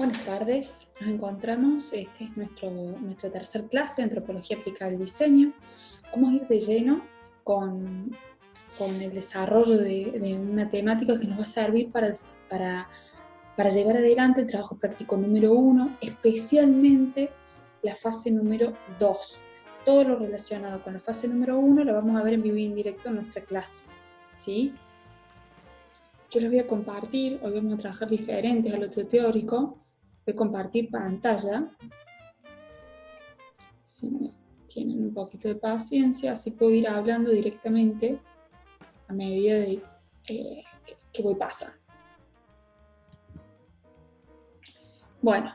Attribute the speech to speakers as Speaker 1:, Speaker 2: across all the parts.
Speaker 1: Buenas tardes, nos encontramos, este es nuestra tercera clase de Antropología aplicada al diseño. Vamos a ir de lleno con el desarrollo de una temática que nos va a servir para llevar adelante el trabajo práctico número 1, especialmente la fase número 2. Todo lo relacionado con la fase número 1 lo vamos a ver en vivo y en directo en nuestra clase, ¿sí? Yo les voy a compartir, hoy vamos a trabajar diferentes al otro teórico. Voy a compartir pantalla. Si me tienen un poquito de paciencia, así puedo ir hablando directamente a medida de que voy pasando. Bueno,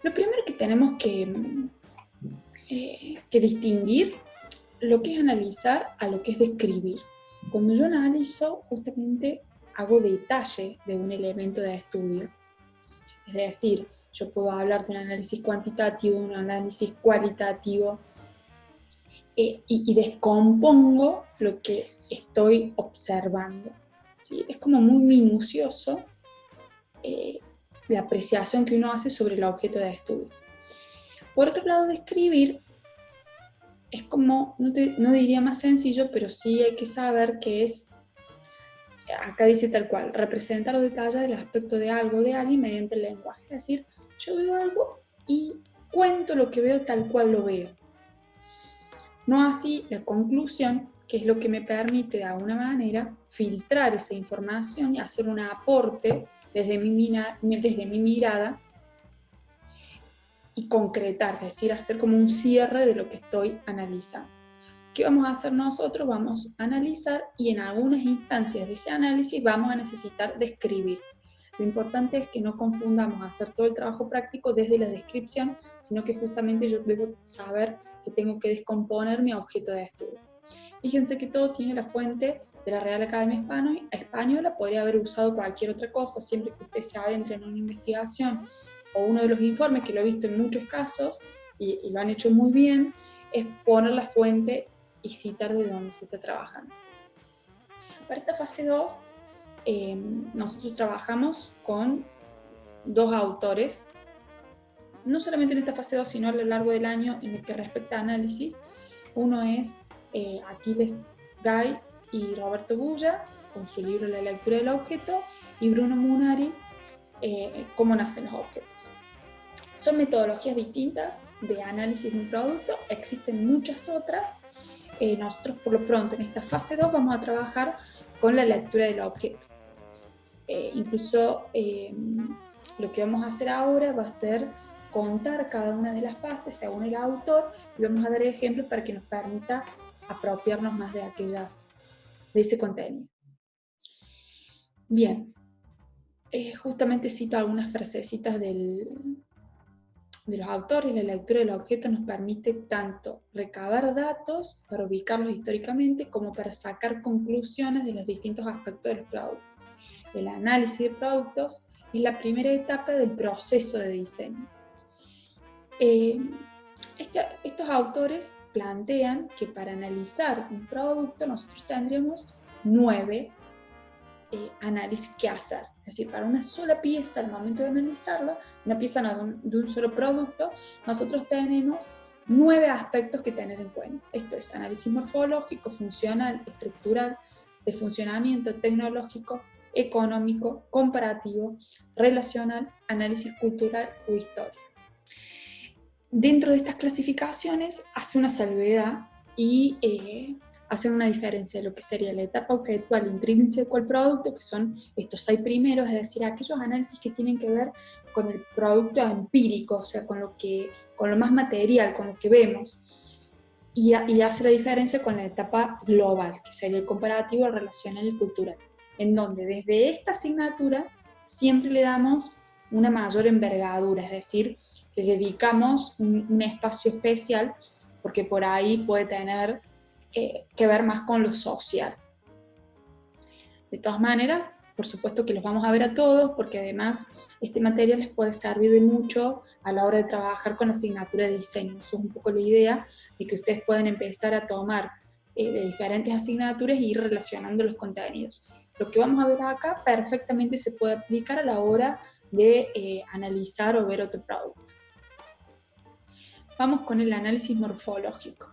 Speaker 1: lo primero que tenemos que distinguir lo que es analizar a lo que es describir. Cuando yo analizo, justamente hago detalle de un elemento de estudio. Es decir, yo puedo hablar de un análisis cuantitativo, un análisis cualitativo, y descompongo lo que estoy observando, ¿sí? Es como muy minucioso la apreciación que uno hace sobre el objeto de estudio. Por otro lado, describir es como, no diría más sencillo, pero sí hay que saber que es, acá dice tal cual, representar o detallar el aspecto de algo, de alguien mediante el lenguaje. Es decir, yo veo algo y cuento lo que veo tal cual lo veo. No así la conclusión, que es lo que me permite de alguna manera filtrar esa información y hacer un aporte desde mi mirada y concretar, es decir, hacer como un cierre de lo que estoy analizando. ¿Qué vamos a hacer nosotros? Vamos a analizar y en algunas instancias de ese análisis vamos a necesitar describir. Lo importante es que no confundamos hacer todo el trabajo práctico desde la descripción, sino que justamente yo debo saber que tengo que descomponer mi objeto de estudio. Fíjense que todo tiene la fuente de la Real Academia Española, podría haber usado cualquier otra cosa, siempre que usted se adentre en una investigación o uno de los informes, que lo he visto en muchos casos y lo han hecho muy bien, es poner la fuente y citar de dónde se está trabajando. Para esta fase 2, nosotros trabajamos con dos autores, no solamente en esta fase 2, sino a lo largo del año en el que respecta a análisis. Uno es Aquiles Gay y Roberto Bulla, con su libro La lectura del objeto, y Bruno Munari, Cómo nacen los objetos. Son metodologías distintas de análisis de un producto, existen muchas otras. Nosotros por lo pronto en esta fase 2 vamos a trabajar con la lectura del objeto. Incluso lo que vamos a hacer ahora va a ser contar cada una de las fases según el autor, y vamos a dar ejemplos para que nos permita apropiarnos más de ese contenido. Bien, justamente cito algunas frasecitas de los autores. La lectura del objeto nos permite tanto recabar datos para ubicarlos históricamente como para sacar conclusiones de los distintos aspectos de los productos. El análisis de productos es la primera etapa del proceso de diseño. Estos autores plantean que para analizar un producto nosotros tendríamos 9 análisis que hacer. Es decir, para una sola pieza, al momento de analizarla, una pieza de un solo producto, nosotros tenemos 9 aspectos que tener en cuenta. Esto es análisis morfológico, funcional, estructural, de funcionamiento, tecnológico, económico, comparativo, relacional, análisis cultural o histórico. Dentro de estas clasificaciones hace una salvedad y hacen una diferencia de lo que sería la etapa objetual intrínseco al producto, que son estos 6 primeros, es decir, aquellos análisis que tienen que ver con el producto empírico, o sea, con lo más material, con lo que vemos, y hace la diferencia con la etapa global, que sería el comparativo, el relacional y el cultural, en donde desde esta asignatura siempre le damos una mayor envergadura, es decir, le dedicamos un espacio especial, porque por ahí puede tener que ver más con lo social. De todas maneras, por supuesto que los vamos a ver a todos, porque además este material les puede servir de mucho a la hora de trabajar con la asignatura de diseño. Eso es un poco la idea, de que ustedes pueden empezar a tomar de diferentes asignaturas e ir relacionando los contenidos. lo que vamos a ver acá perfectamente se puede aplicar a la hora de analizar o ver otro producto. Vamos con el análisis morfológico.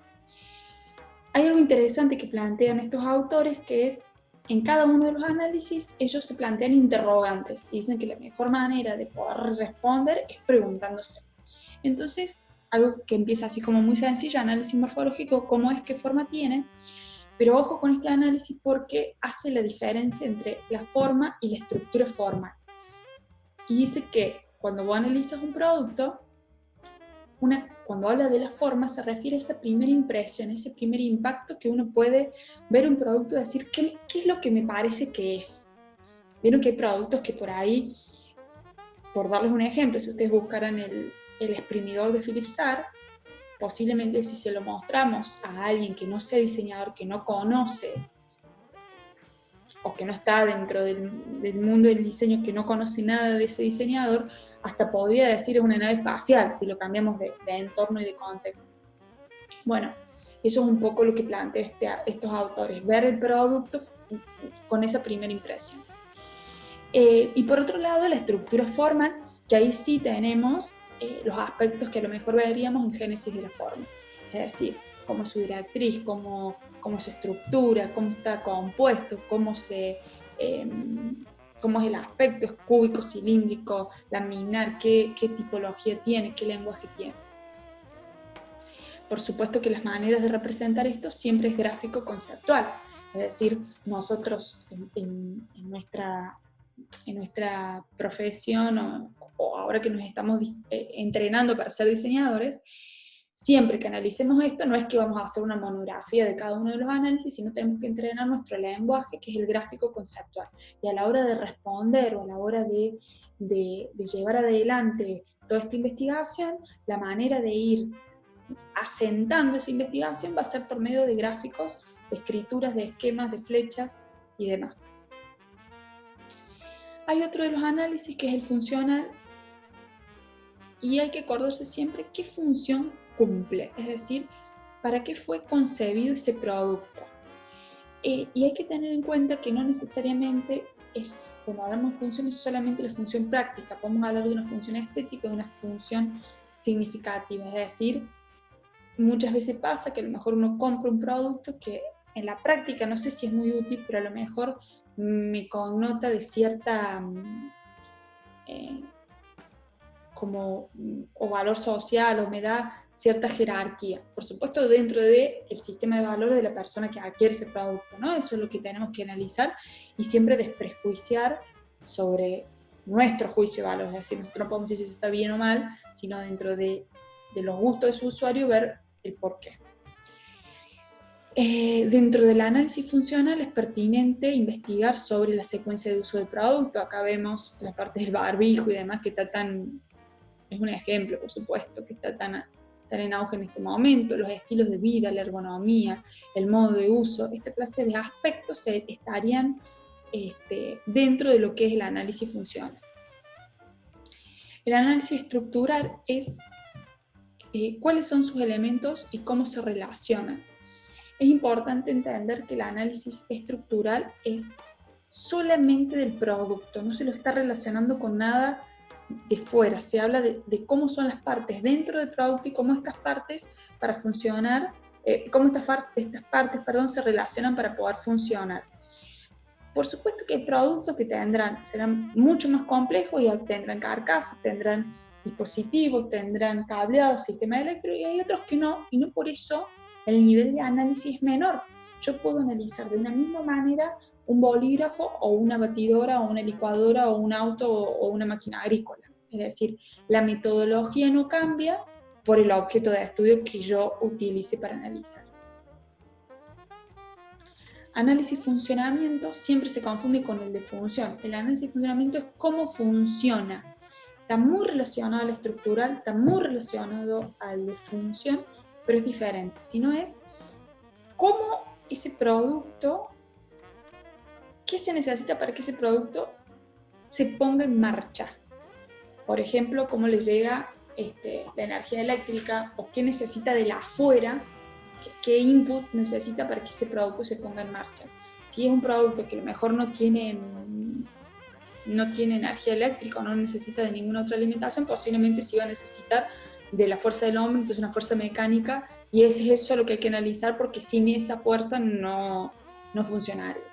Speaker 1: Hay algo interesante que plantean estos autores, que es, en cada uno de los análisis, ellos se plantean interrogantes y dicen que la mejor manera de poder responder es preguntándose. Entonces, algo que empieza así como muy sencillo, análisis morfológico, cómo es, qué forma tiene, pero ojo con este análisis porque hace la diferencia entre la forma y la estructura formal. Y dice que cuando vos analizas un producto, cuando habla de la forma se refiere a esa primera impresión, ese primer impacto que uno puede ver un producto y decir, ¿qué es lo que me parece que es? Vieron que hay productos que por ahí, por darles un ejemplo, si ustedes buscaran el exprimidor de Philips Star, posiblemente si se lo mostramos a alguien que no sea diseñador, que no conoce, o que no está dentro del mundo del diseño, que no conoce nada de ese diseñador, hasta podría decir es una nave espacial, si lo cambiamos de entorno y de contexto. Bueno, eso es un poco lo que plantean estos autores, ver el producto con esa primera impresión. Y por otro lado, la estructura formal, que ahí sí tenemos los aspectos que a lo mejor veríamos en Génesis de la forma, es decir, cómo es su directriz, cómo se estructura, cómo está compuesto, cómo es el aspecto, es cúbico, cilíndrico, laminar, qué tipología tiene, qué lenguaje tiene. Por supuesto que las maneras de representar esto siempre es gráfico-conceptual, es decir, nosotros en nuestra profesión o ahora que nos estamos entrenando para ser diseñadores, siempre que analicemos esto, no es que vamos a hacer una monografía de cada uno de los análisis, sino tenemos que entrenar nuestro lenguaje, que es el gráfico conceptual. Y a la hora de responder o a la hora de llevar adelante toda esta investigación, la manera de ir asentando esa investigación va a ser por medio de gráficos, de escrituras, de esquemas, de flechas y demás. Hay otro de los análisis que es el funcional, y hay que acordarse siempre qué función cumple, es decir, para qué fue concebido ese producto. Y hay que tener en cuenta que no necesariamente cuando hablamos de funciones, solamente la función práctica, podemos hablar de una función estética, de una función significativa, es decir, muchas veces pasa que a lo mejor uno compra un producto que en la práctica no sé si es muy útil, pero a lo mejor me connota de cierta o valor social, o me da cierta jerarquía. Por supuesto, dentro del sistema de valores de la persona que adquiere ese producto, ¿no? Eso es lo que tenemos que analizar y siempre desprejuiciar sobre nuestro juicio de valores. Es decir, nosotros no podemos decir si eso está bien o mal, sino dentro de los gustos de su usuario ver el porqué. Dentro del análisis funcional es pertinente investigar sobre la secuencia de uso del producto. Acá vemos las partes del barbijo y demás que está es un ejemplo, por supuesto, que está tan en auge en este momento, los estilos de vida, la ergonomía, el modo de uso, esta clase de aspectos estarían dentro de lo que es el análisis funcional. El análisis estructural es cuáles son sus elementos y cómo se relacionan. Es importante entender que el análisis estructural es solamente del producto, no se lo está relacionando con nada de fuera, se habla de cómo son las partes dentro del producto y cómo estas partes para funcionar, cómo estas partes se relacionan para poder funcionar. Por supuesto que hay productos que serán mucho más complejos y tendrán carcasas, tendrán dispositivos, tendrán cableados, sistema eléctrico, y hay otros que no, y no por eso el nivel de análisis es menor. Yo puedo analizar de una misma manera un bolígrafo o una batidora o una licuadora o un auto o una máquina agrícola. Es decir, la metodología no cambia por el objeto de estudio que yo utilice para analizar. Análisis funcionamiento siempre se confunde con el de función. El análisis funcionamiento es cómo funciona. Está muy relacionado al estructural, está muy relacionado al de función, pero es diferente. Si no es cómo ese producto, qué se necesita para que ese producto se ponga en marcha. Por ejemplo, cómo le llega la energía eléctrica o qué necesita de la afuera, qué input necesita para que ese producto se ponga en marcha. Si es un producto que a lo mejor no tiene energía eléctrica o no necesita de ninguna otra alimentación, posiblemente sí va a necesitar de la fuerza del hombre, entonces una fuerza mecánica, y es eso lo que hay que analizar, porque sin esa fuerza no funcionaría.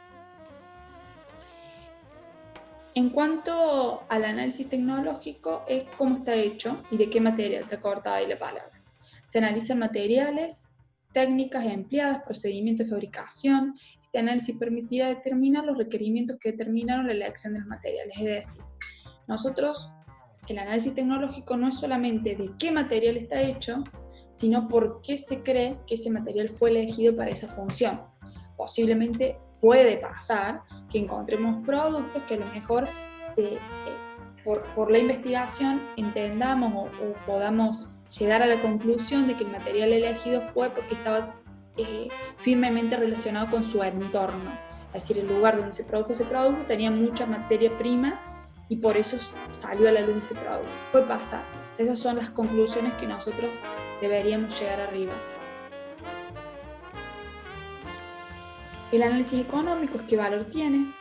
Speaker 1: En cuanto al análisis tecnológico, es cómo está hecho y de qué material, está cortada ahí la palabra. Se analizan materiales, técnicas empleadas, procedimientos de fabricación. Este análisis permitirá determinar los requerimientos que determinaron la elección de los materiales. Es decir, nosotros, el análisis tecnológico no es solamente de qué material está hecho, sino por qué se cree que ese material fue elegido para esa función. Posiblemente puede pasar que encontremos productos que a lo mejor por la investigación entendamos o podamos llegar a la conclusión de que el material elegido fue porque estaba firmemente relacionado con su entorno. Es decir, el lugar donde se produjo ese producto tenía mucha materia prima y por eso salió a la luz ese producto. Puede pasar. O sea, esas son las conclusiones que nosotros deberíamos llegar arriba. El análisis económico es qué valor tiene.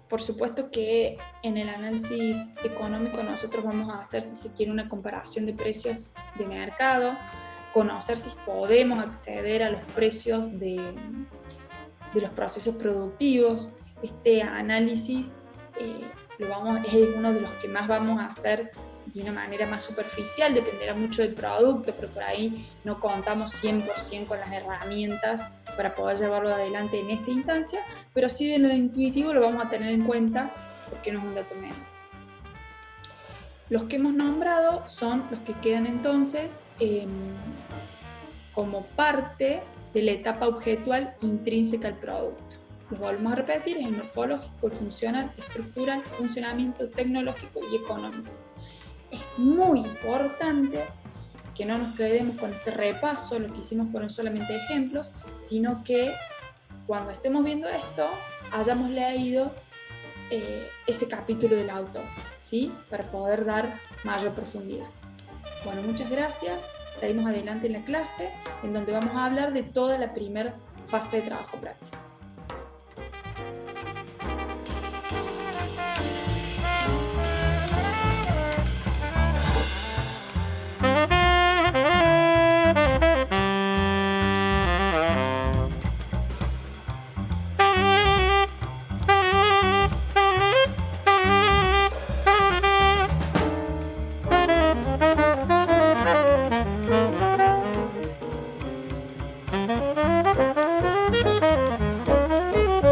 Speaker 1: Por supuesto que en el análisis económico nosotros vamos a hacer, si se quiere, una comparación de precios de mercado, conocer si podemos acceder a los precios de los procesos productivos. Este análisis es uno de los que más vamos a hacer de una manera más superficial, dependerá mucho del producto, pero por ahí no contamos 100% con las herramientas para poder llevarlo adelante en esta instancia, pero sí de lo intuitivo lo vamos a tener en cuenta porque no es un dato menor. Los que hemos nombrado son los que quedan entonces como parte de la etapa objetual intrínseca al producto. Los volvemos a repetir: es el morfológico, el funcional, estructural, funcionamiento tecnológico y económico. Es muy importante que no nos quedemos con este repaso, lo que hicimos fueron solamente ejemplos, sino que cuando estemos viendo esto, hayamos leído ese capítulo del autor, ¿sí? Para poder dar mayor profundidad. Bueno, muchas gracias. Seguimos adelante en la clase, en donde vamos a hablar de toda la primera fase de trabajo práctico.